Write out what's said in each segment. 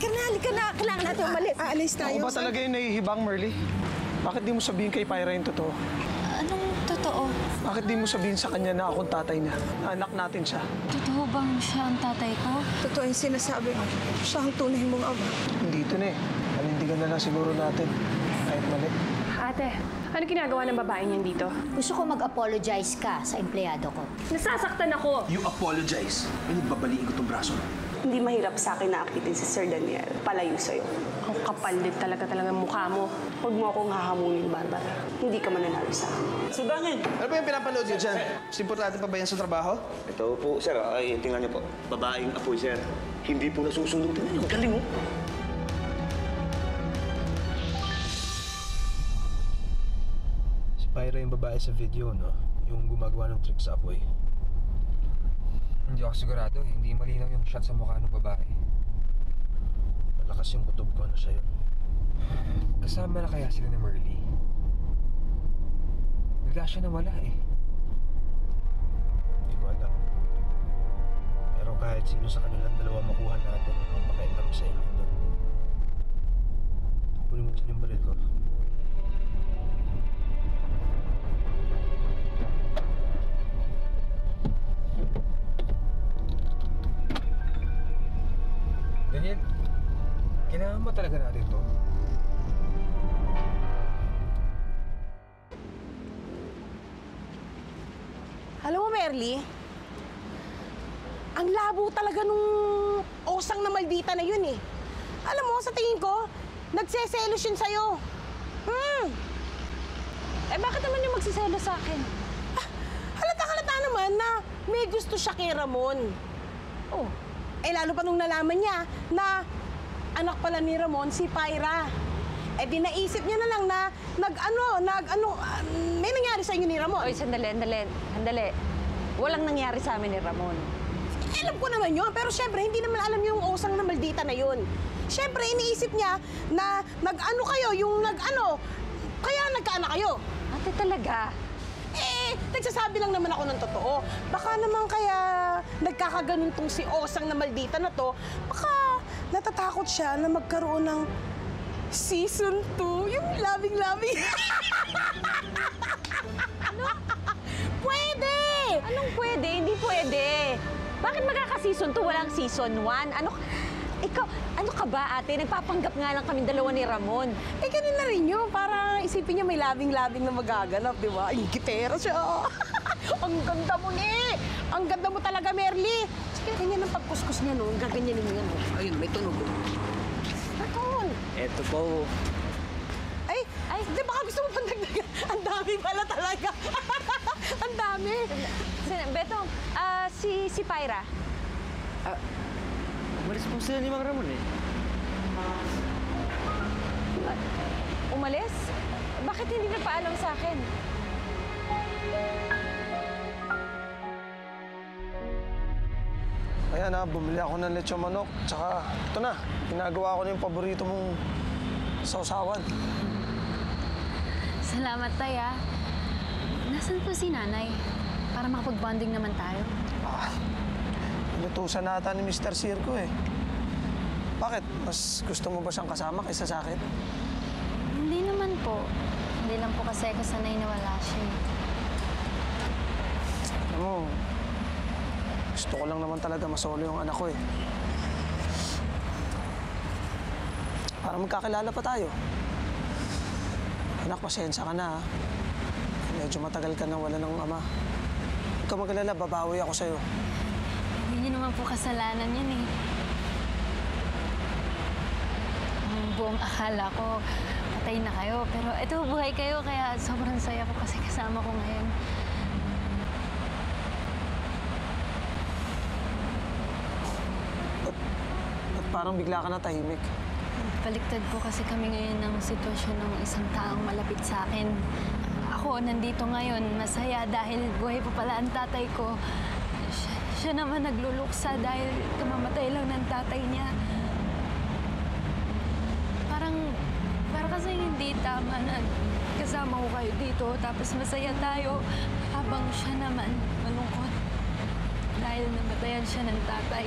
Halika na. Kailangan natin umalis. Aalis tayo. Ako ba talaga yung nahihibang, Merly? Bakit di mo sabihin kay Pyra yung totoo? Anong totoo? Bakit di mo sabihin sa kanya na akong tatay niya? Na anak natin siya? Totoo bang siya ang tatay ko? Totoo yung sinasabi. Siya ang tunay mong ama. Hindi ito na eh. Panindigan na lang siguro natin. Kahit mali. Ate, ano ginagawa ng babae niyan dito? Gusto ko mag-apologize ka sa empleyado ko. Nasasaktan ako. You apologize. Pinagbabaliin ko tong braso mo. Hindi mahirap sa akin na akitin si Sir Daniel. Palayo sa'yo. Ang kapal din talaga mukha mo. Huwag mo akong hahamunin, Barbara. Hindi ka mananalo sa akin. Subangin! Ano ba yung pinapanood niyo dyan? Mas importante pa ba yan sa trabaho? Ito po, sir. Ay, tingnan niyo po. Babaeng apoy, sir. Hindi po nasusunod. Tingnan niyo, galing mo. Si Pyra yung babae sa video, no? Yung gumagawa ng trick sa apoy. Hindi ako sigurado. Hindi malinaw yung shot sa mukha ng babae. Malakas yung kutob ko na siya yun. Kasama na kaya sila ni Merly? Bigla siya nawala eh. Hindi ko alam. Pero kahit sino sa kanilang dalawa makuha natin, ang makailang sa iyo doon. Kunin mo din yung baril ko. Daniel, kailangan ba talaga natin to? Alam mo, Merly, ang labo talaga nung osang na maldita na yun eh. Alam mo, sa tingin ko, nagseselos yun sa'yo. Eh, bakit naman yung magsiselos sa akin? Halata naman na may gusto siya kay Ramon. Oh, eh lalo pa nung nalaman niya na anak pala ni Ramon si Pyra. Eh di naisip niya na lang na may nangyari sa inyo ni Ramon. Oy, sandali. Walang nangyari sa amin ni Ramon. Eh, alam ko naman yun, pero syempre hindi naman alam yung osang na maldita na yun. Syempre iniisip niya na kaya nagkaanak kayo. Ate, talaga? Eh, nagsasabi lang naman ako ng totoo. Baka naman kaya nagkakaganon tong si Osang na maldita na to, baka natatakot siya na magkaroon ng season 2, yung loving-loving. Ano? Pwede! Anong pwede? Hindi pwede. Bakit magkaka-season 2, walang season 1? Ano ka ba, ate? Nagpapanggap nga lang kami dalawa ni Ramon. Eh, ganun na rin yun. Para isipin niya may loving-loving na magaganap, di ba? Ay, gitera siya. Ang ganda mo, ni! Ang ganda mo talaga, Merly. Sige, ganyan ang pagkuskus niya, no? Gaganyanin mo yan, no? Ayun, may tunog. Atol! Eto po. Ay, di baka gusto mo pandagdagan? Ang dami pala talaga. Ang dami. Beto, si Pyra. Umalis po sila ni Mang Ramon eh. Umalis? Bakit hindi nagpaalam sa akin? Kaya na, bumili ako ng lechon manok. Tsaka, ito na, ginagawa ko na yung paborito mong sausawan. Salamat, Tay, ah. Nasaan po si Nanay? Para makapag-bonding naman tayo. Inutusan nata ni Mr. Circo eh. Bakit? Mas gusto mo ba siyang kasama kaysa sa akin? Hindi naman po. Hindi lang po kasi ako sanay na wala siya. Alam mo, gusto ko lang naman talaga masolo yung anak ko eh. Para magkakilala pa tayo. Anak, pasensya ka na ha. Medyo matagal ka na wala ng ama. Huwag ka mag-alala, babawi ako sa'yo. Hindi niyo naman po kasalanan yan eh. Ang buong akala ko, patay na kayo. Pero ito, buhay kayo, kaya sobrang saya ko kasi kasama ko ngayon. At parang bigla ka na tahimik. Baliktad po kasi kami ngayon ng sitwasyon ng isang taong malapit sa akin. Ako, nandito ngayon, masaya dahil buhay pa pala ang tatay ko. Siya naman nagluluksa dahil kamamatay lang ng tatay niya. Parang kasi hindi tama na kasama ko kayo dito tapos masaya tayo habang siya naman malungkot. Dahil namatayan siya ng tatay.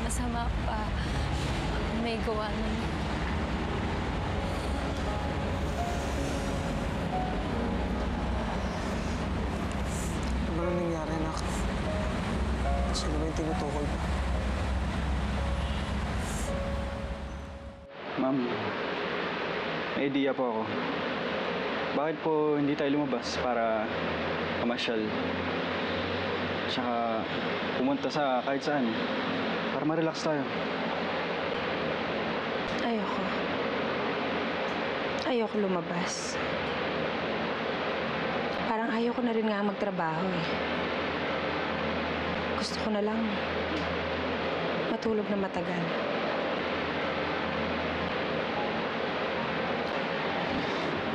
Mas masama pa, may gawa nun. Ano ba nang nangyari, anak? Sino ba yung tinutukoy mo? Ma'am, may idea po ako. Bakit po hindi tayo lumabas para pamasyal? Tsaka pumunta sa kahit saan para ma-relax tayo. Ayoko lumabas. Parang ayoko na rin nga magtrabaho eh. Gusto ko na lang matulog na matagal.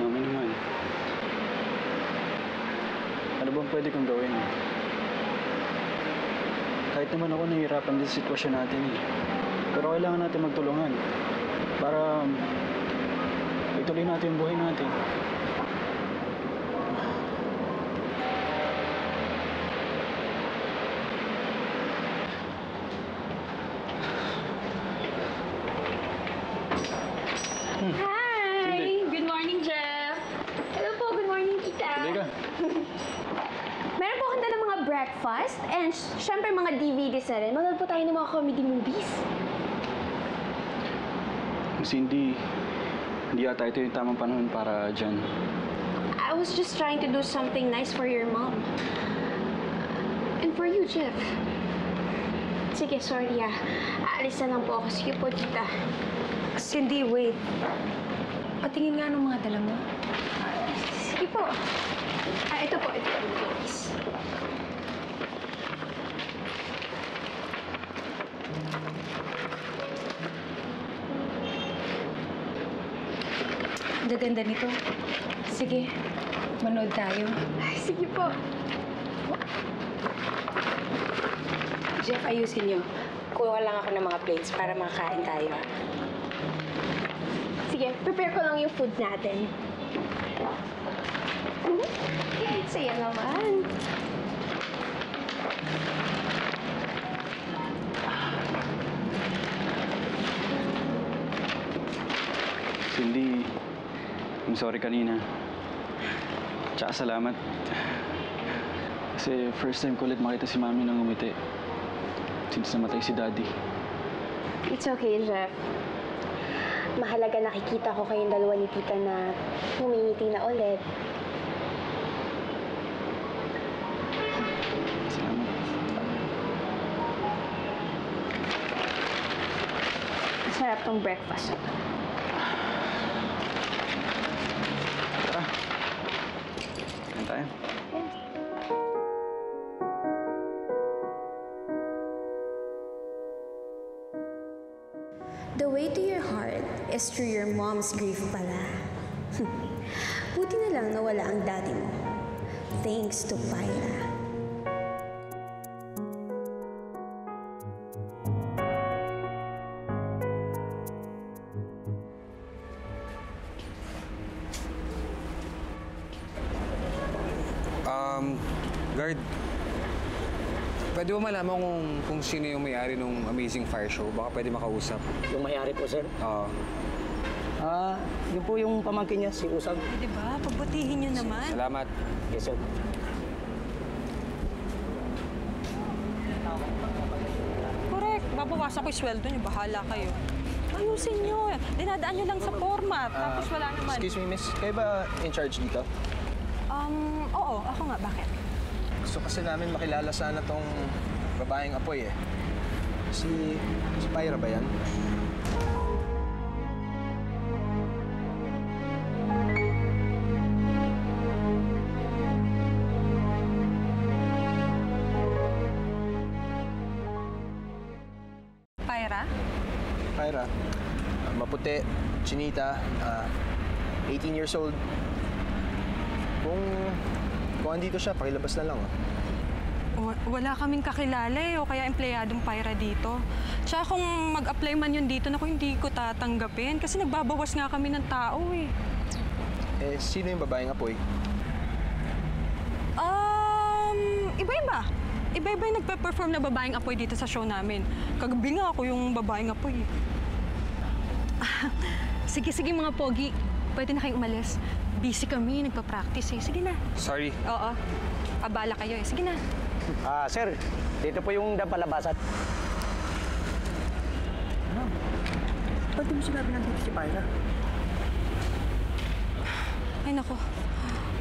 Mami naman. Ano bang pwede kong gawin? Kahit naman ako nahihirapan din sa sitwasyon natin eh. Pero kailangan natin magtulungan para ituloy natin yung buhay natin. Hi! Good morning, Jeff! Hello po, good morning, tita. Tuloy ka. Meron po akong dalang mga breakfast and syempre mga DVDs na rin. Manood po tayo ng mga comedy movies. Kasi hindi ata ito yung tamang panahon para dyan. I was just trying to do something nice for your mom. And for you, Jeff. Sige, sorry ah. Aalis na lang po ako. Sige po, tita. Cindy, wait. Patingin nga ng mga dala mo. Sige po. Ito po. Please. Gaganda nito. Sige, manood tayo. Sige po. Jeff, ayusin niyo. Kuha lang ako ng mga plates para makakain tayo. Sige, prepare ko lang yung food natin. Saya naman. Cindy, I'm sorry kanina. Tsaka salamat. Kasi first time ko ulit makita si Mami nang umiti. Since namatay si Daddy. It's okay, Jeff. Mahalaga nakikita ko kayong dalawa ni Tita na humingiti na ulit. Salamat. Masarap tong breakfast. Tara. Kain tayo. The way to your heart is through your mom's grief pala. Buti na lang nawala ang daddy mo. Thanks to Pyra. Guard, pwede ba malaman kung sino yung may-ari ng Amazing Fire Show? Baka pwede makausap. Yung may-ari po, sir? Oo. Yun po yung pamangkin niya, si Usag. Diba? Pagbutihin niyo naman. Salamat. Yes, sir. Correct. Babawasan ko yung sweldo niyo. Bahala kayo. Ayusin niyo. Dinadaan niyo lang sa format. Tapos wala naman. Excuse me, miss. Kayo ba in charge dito? Oo. Ako nga. Bakit? Gusto kasi namin makilala sana tong babaeng apoy eh. Si Pyra ba yan? Pyra? Pyra. Maputi, chinita, 18 years old. Kung andito siya, pakilabas na lang. Wala kaming kakilala o kaya empleyadong Pyra dito. Tsaka kung mag-apply man yun dito, naku, hindi ko tatanggapin kasi nagbabawas nga kami ng tao eh. Sino yung babaeng apoy? Iba-iba. Iba-iba yung nagpe-perform na babaeng apoy dito sa show namin. Kagabi nga ako yung babaeng apoy. Sige, mga pogi. Pwede na kayong umalis. Busy kami, nagpa-practice eh. Sige na. Sorry. Oo. Abala kayo eh. Sige na. Sir, dito po yung dampalabasan. Ba't di mo sinabi nandito si Pyra? Ay, nako.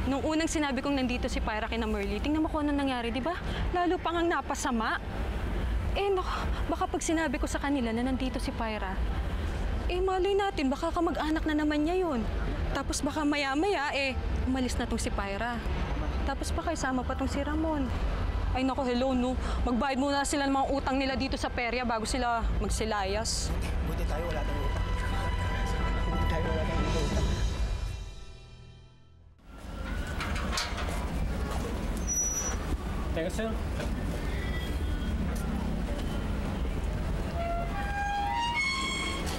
Nung unang sinabi kong nandito si Pyra kina Merly, tingnan mo kung anong nangyari, di ba? Lalo pang ang napasama. Eh, nako, baka pag sinabi ko sa kanila na nandito si Pyra, malay natin, baka kamag-anak na naman niya yun. Tapos baka maya-maya, umalis na tong si Pyra. Tapos baka isama pa tong si Ramon. Ay, nako, hello, no? Magbayad muna sila ng mga utang nila dito sa perya bago sila magsilayas. Buti tayo wala tayong utang. Buti tayo wala tayong utang. Teka, sir.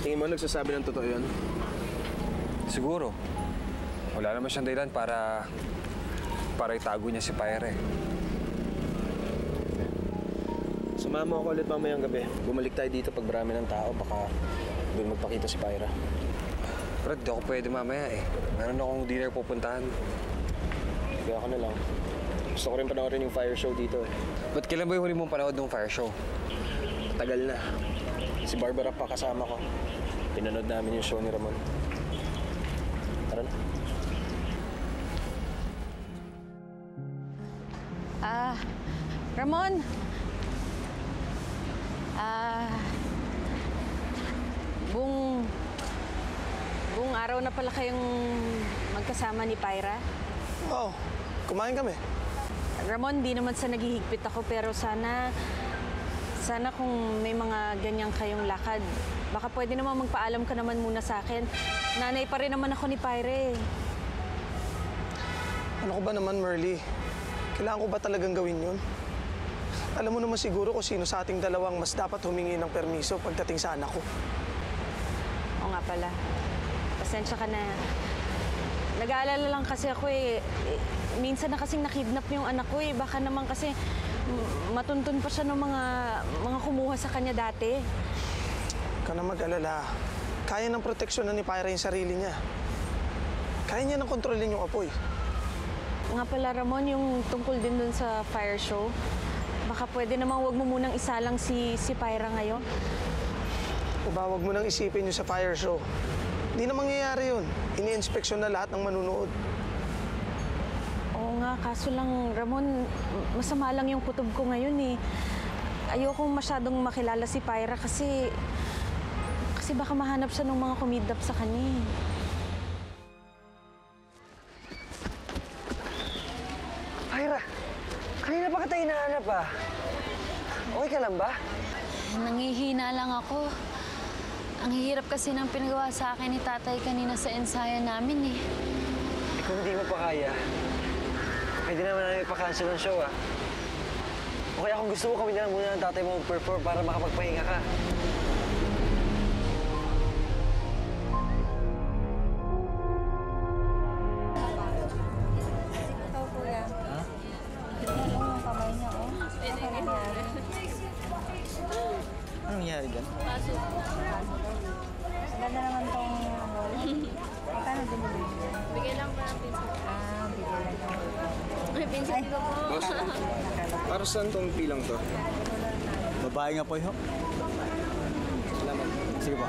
Tingin mo nagsasabi ng totoo yun? Siguro. Wala naman siyang dahilan para itago niya si Pyra eh. Sumama ako ulit mamayang gabi. Bumalik tayo dito pag marami ng tao. Baka doon magpakita si Pyra. Pero di ako pwede mamaya eh. Meron akong dinner pupuntahan. Kaya ako na lang. Gusto ko rin panoorin yung fire show dito eh. Ba't kailan ba yung huli mong panood ng fire show? Tagal na. Si Barbara pa kasama ko. Pinanood namin yung show ni Ramon. Tara na. Ramon! Buong araw na pala kayong magkasama ni Pyra? Oo. Kumain kami. Ramon, di naman sa naghihigpit ako, pero sana kung may mga ganyan kayong lakad, baka pwede naman magpaalam ka naman muna sa akin. Nanay pa rin naman ako ni Pyra eh. Ano ko ba naman, Merly? Kailangan ko ba talagang gawin yun? Alam mo naman siguro kung sino sa ating dalawang mas dapat humingi ng permiso pagdating sa anak ko. Oo nga pala. Pasensya ka na. Nag-aalala lang kasi ako eh. Minsan na kasing nakidnap yung anak ko eh. Baka naman kasi matuntun pa siya ng mga kumuha sa kanya dati. Huwag ka na mag-alala. Kaya ng proteksyon ni Pyra yung sarili niya. Kaya niya nang kontrolin yung apoy. Nga pala, Ramon, yung tungkol din dun sa fire show, baka pwede naman wag mo munang isalang si Pyra ngayon. O ba, wag mo nang isipin yung sa fire show. Hindi na mangyayari yun. Ini-inspeksyon na lahat ng manunood. Oo nga, kaso lang, Ramon, masama lang yung kutob ko ngayon eh. Ayoko masyadong makilala si Pyra kasi baka mahanap siya ng mga kumidnap sa kanya eh. Pyra, kanina pa kita hinahanap ah. Okay ka lang ba? Nangihina lang ako. Ang hirap kasi ng pinagawa sa akin ni tatay kanina sa ensaya namin eh. Kung hindi mo pa kaya, pwede naman namin ipa-cancel ang show ah. O kaya kung gusto mo, kami na lang muna ng tatay mo mag-perform para makapagpahinga ka. Anong nangyari dyan? Ganda naman tong magkano din mo? Bigay lang pa ng pinsan. Bigay lang. Ay, pinsan ko po. Boss, para saan tong pilang to? Babae nga po yun. Salamat. Sige po.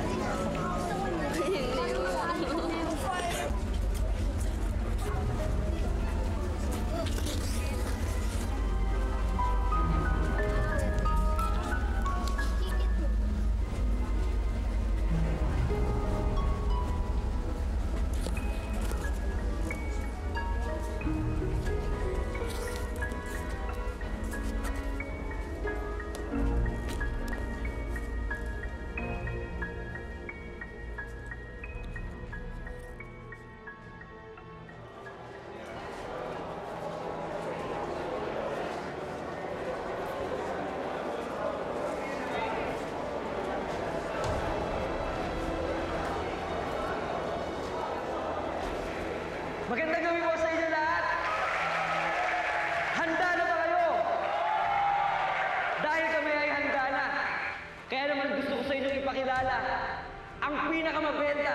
Magandang gabi po sa inyo lahat! Handa na ba kayo? ipakilala ang pinakamabenta,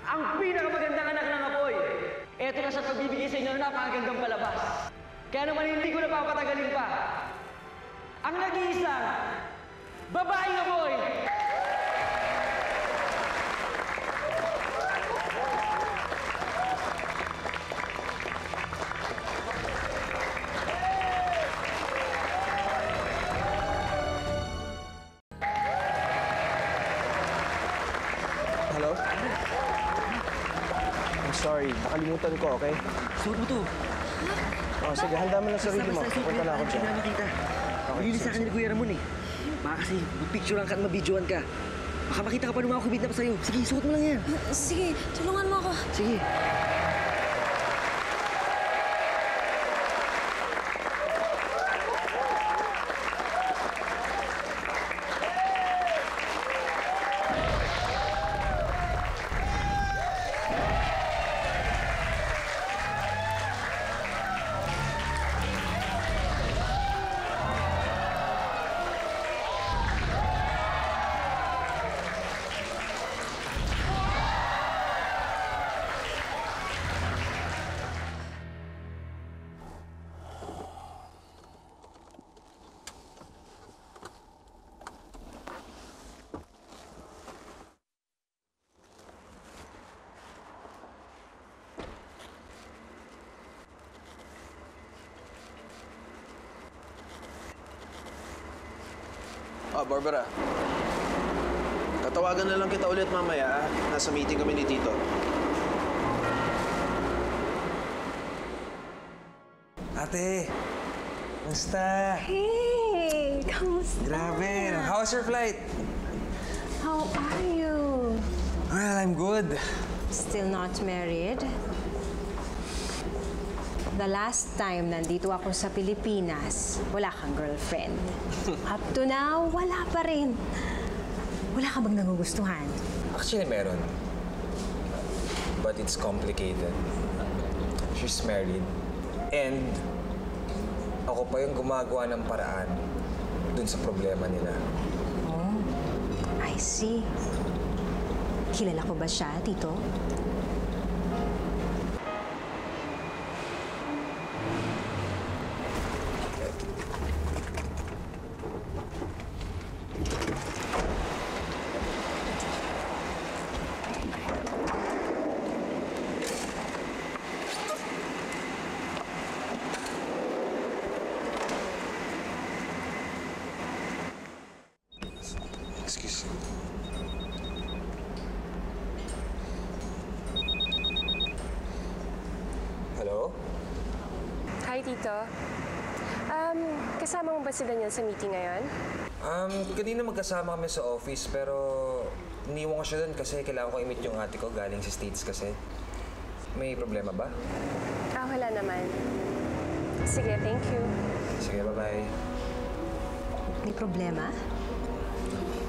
ang pinakamagandang anak ng apoy. Eto na siya pagbibigay sa inyo ng napakagandang palabas. Kaya naman hindi ko na papatagalin pa. Ang nag-iisang babaeng apoy! Hello? I'm sorry, nakalimutan ko, okay? Suot mo to. Oh, sige, handa mo na sarili mo. Punta na ako dyan. Hindi na makita. Linis sa akin ni Kuya Ramon eh. Baka kasi magpicturean ka at mabidyoan ka. Baka makita ka pa ng mga kumit na pa sa'yo. Sige, suot mo lang yan. Sige, tulungan mo ako. Sige. Barbara. Tatawagan na lang kita ulit mamaya, ah. Nasa meeting kami ni Tito. Ate! Kamusta? Hey! Kamusta? Grabe! How's your flight? How are you? Well, I'm good. Still not married? The last time nandito ako sa Pilipinas, wala kang girlfriend. Up to now, wala pa rin. Wala ka bang nagugustuhan? Actually, meron. But it's complicated. She's married. And ako pa yung gumagawa ng paraan dun sa problema nila. Oh, I see. Kilala ko ba siya, Tito? Excuse. Hello? Hi, Tito. Kasama mo ba si Daniel sa meeting ngayon? Kanina magkasama kami sa office pero iniwan ko siya doon kasi kailangan ko i-meet yung ate ko galing sa States kasi. May problema ba? Wala naman. Sige, thank you. Sige, bye-bye. May problema?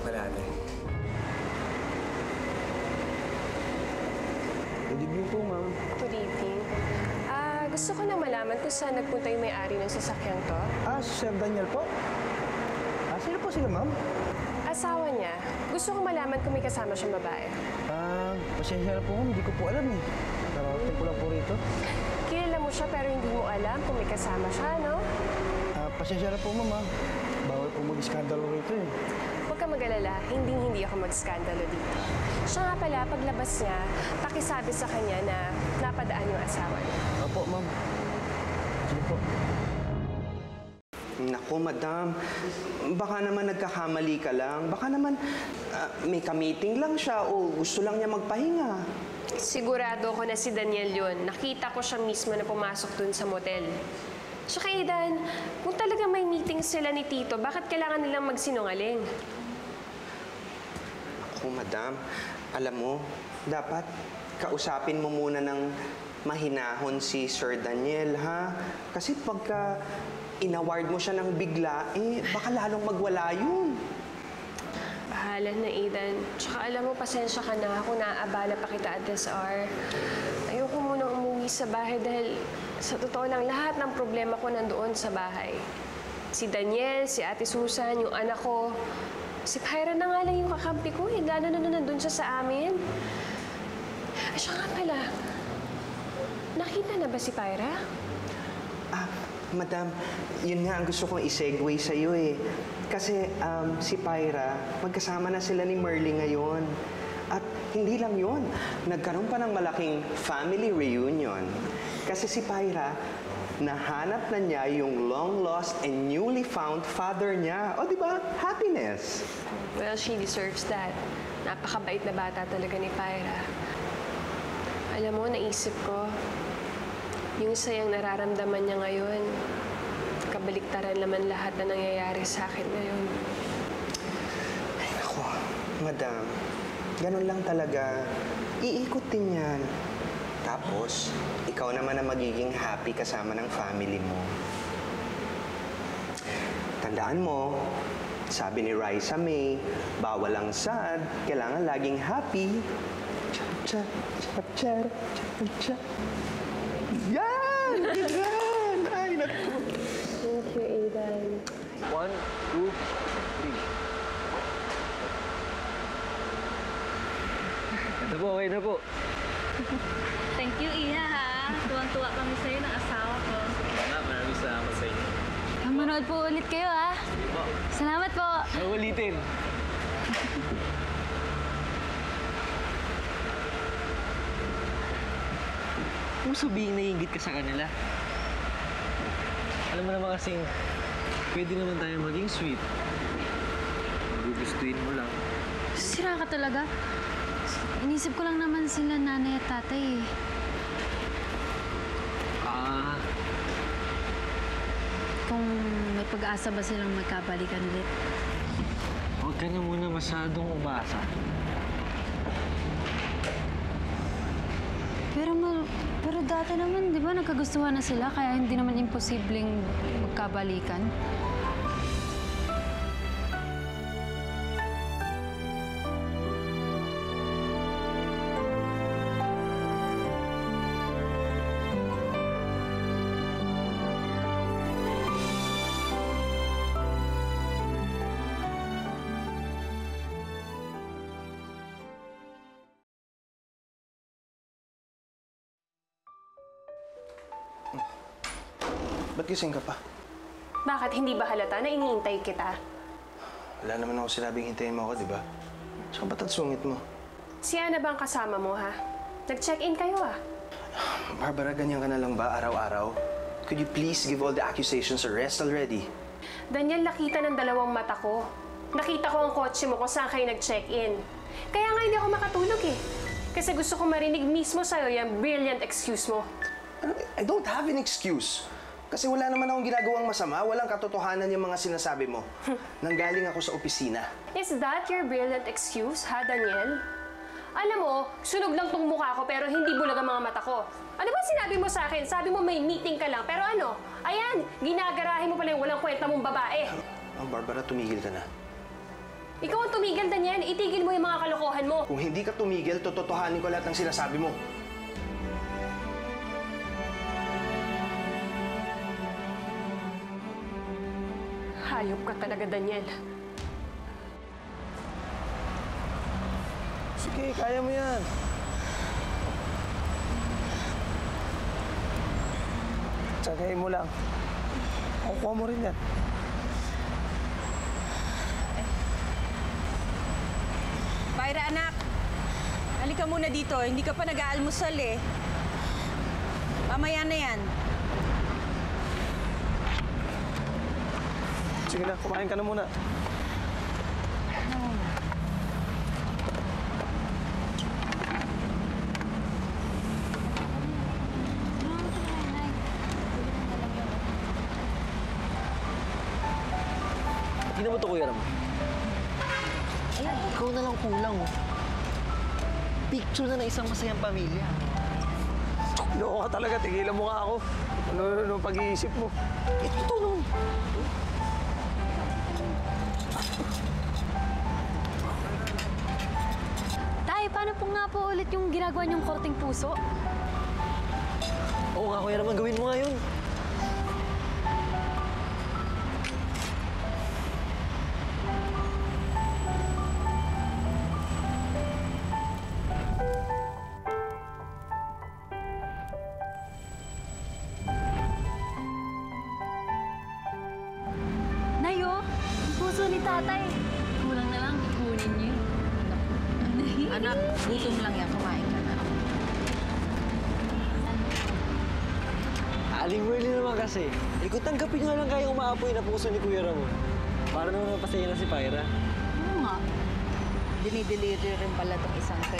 Wala, ate. Good evening po, ma'am. Good evening. Gusto ko na malaman kung saan nagpunta yung may-ari ng sasakyang to. Si Sir Daniel po. Sino po sila, ma'am? Asawa niya. Gusto ko malaman kung may kasama siyang babae. Pasensya na po, ma'am. Hindi ko po alam eh. Narating ko lang po rito. Kilala mo siya pero hindi mo alam kung may kasama siya, no? Pasensya na po, ma'am. Bawal po mag-iskandalo rito eh. Huwag ka mag-alala, hindi ako mag-skandalo dito. Siya nga pala, paglabas niya, pakisabi sa kanya na napadaan yung asawa niya. Opo, ma'am. Sige po. Naku, madam. Baka naman nagkakamali ka lang. Baka naman may ka-meeting lang siya o gusto lang niya magpahinga. Sigurado ko na si Daniel yun. Nakita ko siya mismo na pumasok dun sa motel. Tsaka, Aidan, kung talaga may meeting sila ni Tito, bakit kailangan nilang magsinungaling? Ako, madam, alam mo, dapat kausapin mo muna ng mahinahon si Sir Daniel, ha? Kasi pagka inaward mo siya ng bigla, baka lalong magwala yun. Bahala na, Aidan. Tsaka alam mo, pasensya ka na ako, naaabala pa kita at this hour. Ayoko munang umuwi sa bahay dahil sa totoo lang, lahat ng problema ko nandoon sa bahay. Si Daniel, si Ate Susan, yung anak ko, Si Pyra na nga lang yung kakampi ko eh, lalo na nandun siya sa amin. Ay, siya nga pala. Nakita na ba si Pyra? Madam, yun nga ang gusto kong i-segue sa'yo eh. Kasi si Pyra, magkasama na sila ni Merly ngayon. At hindi lang yun, nagkaroon pa ng malaking family reunion. Kasi si Pyra, nahanap na niya yung long-lost and newly found father niya. O, di ba? Happiness. Well, she deserves that. Napakabait na bata talaga ni Pyra. Alam mo, naisip ko, yung sayang nararamdaman niya ngayon, kabaliktaran naman lahat na nangyayari sa akin ngayon. Ay, naku, madam. Ganun lang talaga. Iikot din yan. Tapos, ikaw naman ang magiging happy kasama ng family mo. Tandaan mo, sabi ni Raisa May, bawal ang sad, kailangan laging happy. Cha, cha, cha, cha, cha. Yan! Yan! Ay, naku. Thank you, Aidan. 1, 2, 3. Ito po, okay na po. Thank you, Iha, ha? Tuwang-tuwa kami sa'yo ng asawa ko. Maraming salamat sa inyo. Manood po ulit kayo, ha? Salamat po. Ulitin. Kung sabihin naiingit ka sa kanila. Alam mo naman kasing pwede naman tayo maging sweet. Gugustuhin mo lang. Sira ka talaga. Inisip ko lang naman sila nanay at tatay, eh. Kung may pag-asa ba silang magkabalikan ulit? Huwag ka na muna masyadong umasa. Pero dati naman, di ba, nagkagustuhan na sila, kaya hindi naman imposibleng magkabalikan. Ba't gising ka pa? Bakit? Hindi ba halata na iniintay kita? Wala naman ako sinabing hintayin mo ako, di ba? Tsaka ba't ang sungit mo? Si Ana ba ang kasama mo, ha? Nag-check-in kayo, ah. Barbara, ganyan ka na lang ba araw-araw? Could you please give all the accusations a rest already? Daniel, nakita ng dalawang mata ko. Nakita ko ang kotse mo kung saan kayo nag-check-in. Kaya nga hindi ako makatulog, eh. Kasi gusto ko marinig mismo sa'yo yung brilliant excuse mo. I don't have an excuse. Kasi wala naman akong ginagawang masama. Walang katotohanan yung mga sinasabi mo. Nanggaling ako sa opisina. Is that your brilliant excuse, ha, Daniel? Alam mo, sunog lang tong mukha ko pero hindi bulag ang mga mata ko. Ano ba sinabi mo sa akin? Sabi mo may meeting ka lang. Pero ano? Ayan, ginagarahin mo pala yung walang kwenta mong babae. Oh, Barbara, tumigil ka na. Ikaw ang tumigil, Daniel. Itigil mo yung mga kalokohan mo. Kung hindi ka tumigil, tototohanin ko lahat ng sinasabi mo. Hayop ka talaga, Daniel. Sige, kaya mo yan. Tsagayin mo lang. Kukuha mo rin yan. Pyra, anak. Halika muna dito. Hindi ka pa nag-aalmusal, eh. Mamaya na yan. Sige na, kumain ka na muna. Hindi naman ito, Kuya Ram. Ikaw na lang kulang, oh. Picture na ng isang masayang pamilya. Loko ka talaga, tigilan mo nga ako. Ano pag-iisip mo? Ito naman. Tay, paano po nga po ulit yung ginagawa niyong korting puso? Oo nga, Kuya Ram, gawin mo nga yun. Anak, gutom lang yan. Kumain ka na. Aling Merly naman kasi. Kung tanggapin nga lang kaya umaapoy na puso ni Kuya Ramon. Para naman mapasaya na si Pyra. Oo nga. Dinidelivery rin pala itong isang to.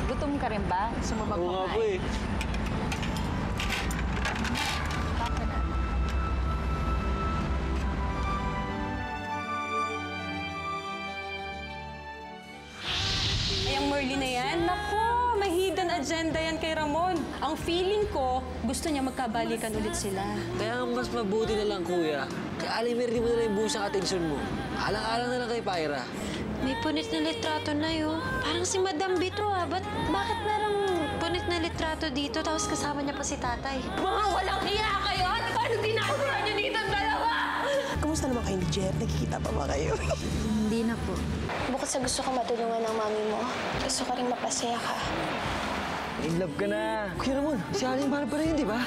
Gutom ka rin ba? Gusto mo ba Oo nga po eh. Baka na. Ay, ang Merly na yan? Nako, may hidden agenda yan kay Ramon. Ang feeling ko, gusto niya magkabalikan ulit sila. Kaya mas mabuti na lang, Kuya. Kaya Aling Merly mo na lang yung buhos ang atensyon mo. Alang-alang na lang kay Pyra. May punit na litrato na yun. Parang si Madam Bito ah. Bakit merong punit na litrato dito tapos kasama niya pa si tatay? Mga walang hiya kayo! At paano dinakura niyo dito ang dalawa? Kamusta naman kayo ni Jeff? Nagkikita pa ba kayo? Hindi na po. Bukod sa gusto ko matulungan ng mami mo, gusto ko rin mapasaya ka. In love ka na. Kuya Ramon, si Aling Mahal pa rin, di ba?